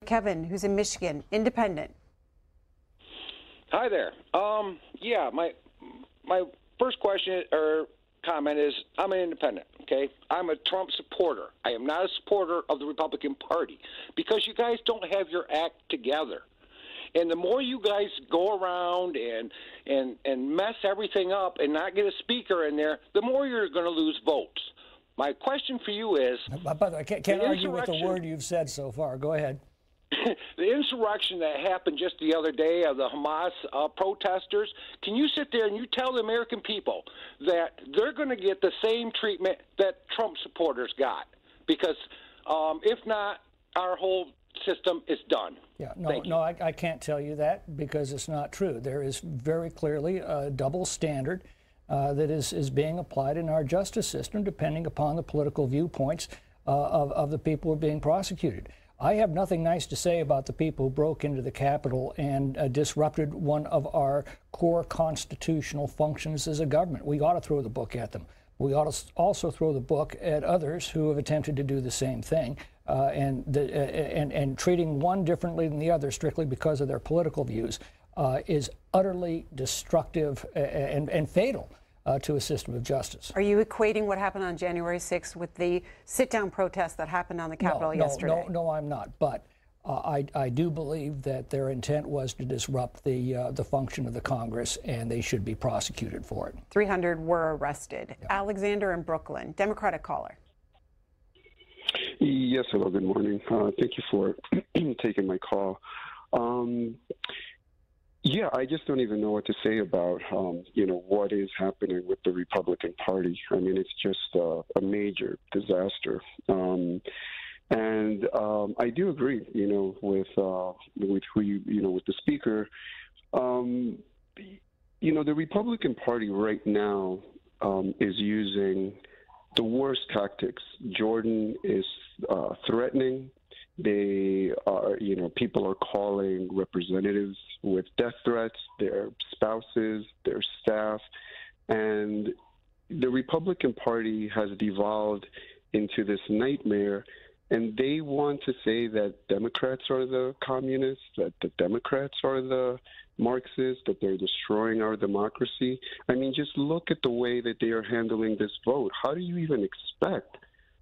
Kevin, who's in Michigan, independent. Hi there. Yeah, my first question or comment is I'm an independent, okay? I'm a Trump supporter. I am not a supporter of the Republican Party because you guys don't have your act together. And the more you guys go around and mess everything up and not get a speaker in there, the more you're going to lose votes. My question for you is... By the way, I can't argue with the word you've said so far. Go ahead. The insurrection that happened just the other day of the Hamas protesters, can you sit there and you tell the American people that they're going to get the same treatment that Trump supporters got? Because if not, our whole system is done. Yeah, no, I can't tell you that because it's not true. There is very clearly a double standard that is being applied in our justice system depending upon the political viewpoints of the people who are being prosecuted. I have nothing nice to say about the people who broke into the Capitol and disrupted one of our core constitutional functions as a government. We ought to throw the book at them. We ought to also throw the book at others who have attempted to do the same thing, and treating one differently than the other strictly because of their political views is utterly destructive and fatal to a system of justice. Are you equating what happened on January 6th with the sit-down protest that happened on the Capitol yesterday? No, I'm not. But I do believe that their intent was to disrupt the function of the Congress, and they should be prosecuted for it. 300 were arrested. Yeah. Alexander in Brooklyn, Democratic caller. Yes, hello, good morning. Thank you for taking my call. Yeah, I just don't even know what to say about, what is happening with the Republican Party. I mean, it's just a major disaster. And I do agree, with who with the speaker. The Republican Party right now is using the worst tactics. Jordan is threatening. They are, people are calling representatives with death threats, their spouses, their staff, and the Republican Party has devolved into this nightmare, and they want to say that Democrats are the communists, that the Democrats are the Marxists, that they're destroying our democracy. I mean, just look at the way that they are handling this vote. How do you even expect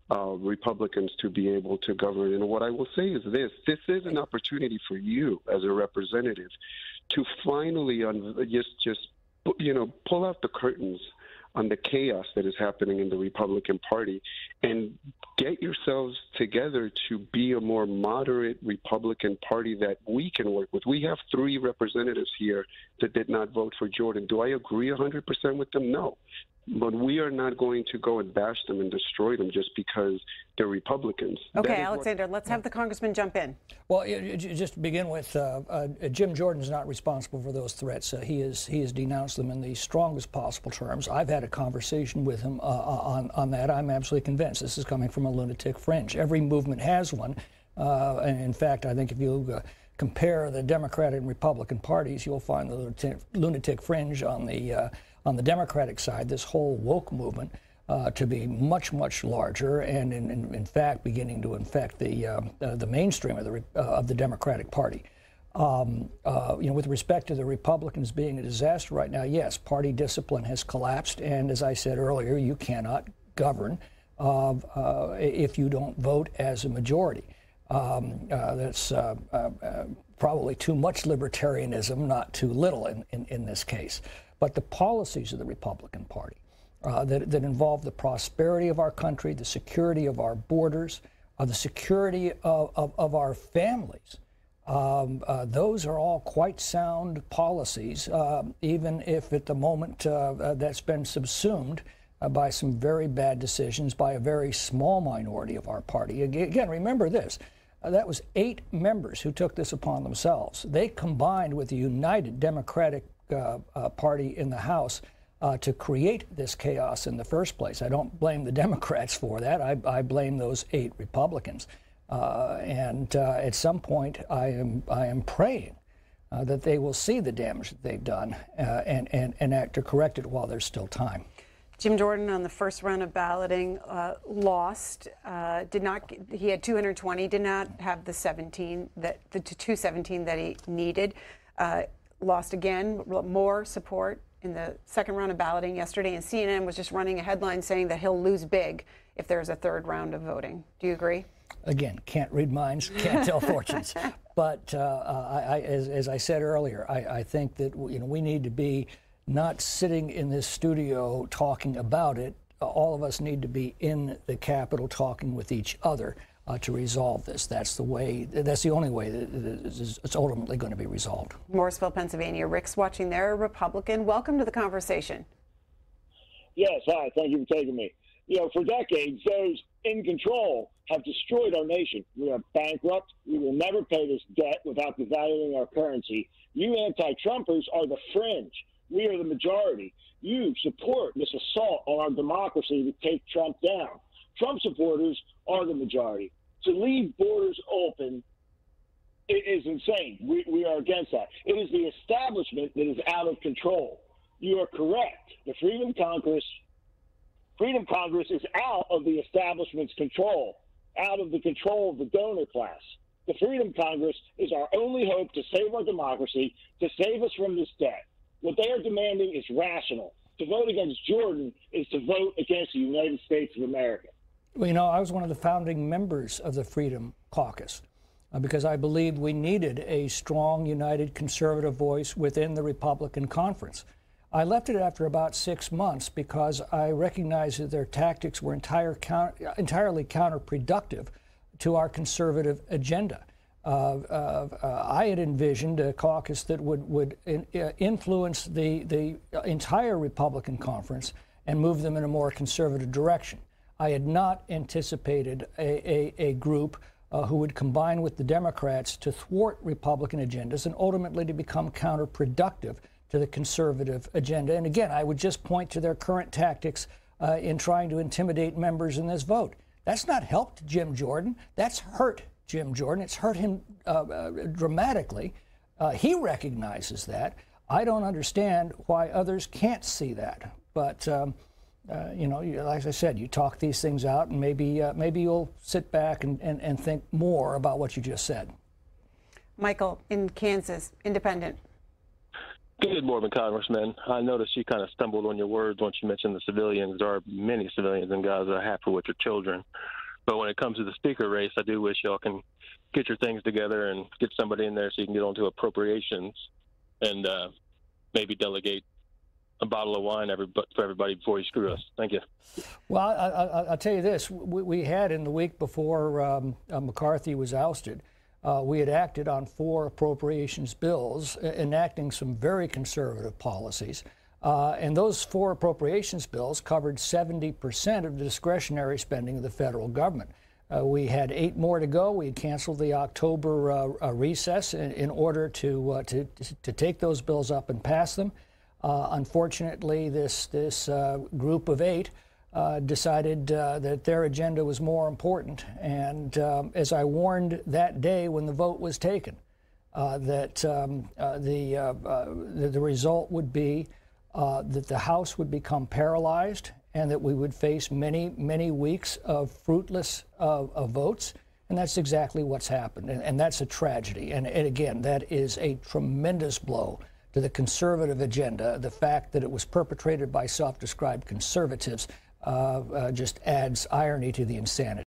Republicans to be able to govern? And what I will say is this is an opportunity for you as a representative to finally pull out the curtains on the chaos that is happening in the Republican Party and get yourselves together to be a more moderate Republican Party that we can work with. We have 3 representatives here that did not vote for Jordan. Do I agree 100% with them? No. But we are not going to go and bash them and destroy them just because they're Republicans. Okay, Alexander, let's have the congressman jump in. Well, just to begin with, Jim Jordan is not responsible for those threats. He has denounced them in the strongest possible terms. I've had a conversation with him on that. I'm absolutely convinced this is coming from a lunatic fringe. Every movement has one. And in fact, I think if you compare the Democratic and Republican parties, you'll find the lunatic fringe on the Democratic side, this whole woke movement, to be much, much larger, and in fact beginning to infect the mainstream of the Democratic Party. With respect to the Republicans being a disaster right now, yes, party discipline has collapsed, and as I said earlier, you cannot govern if you don't vote as a majority. That's probably too much libertarianism, not too little in this case. But the policies of the Republican Party that involve the prosperity of our country, the security of our borders, the security of our families, those are all quite sound policies, even if at the moment that's been subsumed by some very bad decisions by a very small minority of our party. Again, remember this. That was 8 members who took this upon themselves. They combined with the United Democratic Party in the House to create this chaos in the first place. I don't blame the Democrats for that. I blame those 8 Republicans. And at some point, I am praying that they will see the damage that they've done and act to correct it while there's still time. Jim Jordan on the first round of balloting lost. He had 220, did not have the 217 that he needed. Lost again, more support in the second round of balloting yesterday, and CNN was just running a headline saying that he'll lose big if there's a third round of voting. Do you agree? Again, can't read minds, can't tell fortunes. But as I said earlier, I think that we need to be not sitting in this studio talking about it. All of us need to be in the Capitol talking with each other to resolve this. That's the only way that it's ultimately going to be resolved. Morrisville, Pennsylvania. Rick's watching there, a Republican. Welcome to the conversation. Yes, hi. Thank you for taking me. For decades, those in control have destroyed our nation. We are bankrupt. We will never pay this debt without devaluing our currency. You anti-Trumpers are the fringe. We are the majority. You support this assault on our democracy to take Trump down. Trump supporters are the majority. To leave borders open is insane. We are against that. It is the establishment that is out of control. You are correct. The Freedom Congress is out of the establishment's control, out of the control of the donor class. The Freedom Congress is our only hope to save our democracy, to save us from this debt. What they are demanding is rational. To vote against Jordan is to vote against the United States of America. Well, I was one of the founding members of the Freedom Caucus because I believed we needed a strong, united conservative voice within the Republican conference. I left it after about 6 months because I recognized that their tactics were entirely counterproductive to our conservative agenda. I had envisioned a caucus that would influence the entire Republican conference and move them in a more conservative direction. I had not anticipated a group who would combine with the Democrats to thwart Republican agendas and ultimately to become counterproductive to the conservative agenda. And again, I would just point to their current tactics in trying to intimidate members in this vote. That's not helped Jim Jordan. That's hurt Jim Jordan. It's hurt him dramatically. He recognizes that. I don't understand why others can't see that. But, like I said, you talk these things out, and maybe you'll sit back and think more about what you just said. Michael, in Kansas, independent. Good morning, Congressman. I noticed you kind of stumbled on your words once you mentioned the civilians. There are many civilians in Gaza, half of which are children. But when it comes to the speaker race, I do wish y'all can get your things together and get somebody in there so you can get onto appropriations and maybe delegate a bottle of wine for everybody before you screw us. Thank you. Well, I'll tell you this. We had in the week before McCarthy was ousted, we had acted on 4 appropriations bills enacting some very conservative policies. And those 4 appropriations bills covered 70% of the discretionary spending of the federal government. We had 8 more to go. We had canceled the October recess in order to take those bills up and pass them. Unfortunately, this group of 8 decided that their agenda was more important. And as I warned that day when the vote was taken, that the result would be that the House would become paralyzed and that we would face many, many weeks of fruitless votes. And that's exactly what's happened. And that's a tragedy. And again, that is a tremendous blow to the conservative agenda. The fact that it was perpetrated by self-described conservatives just adds irony to the insanity.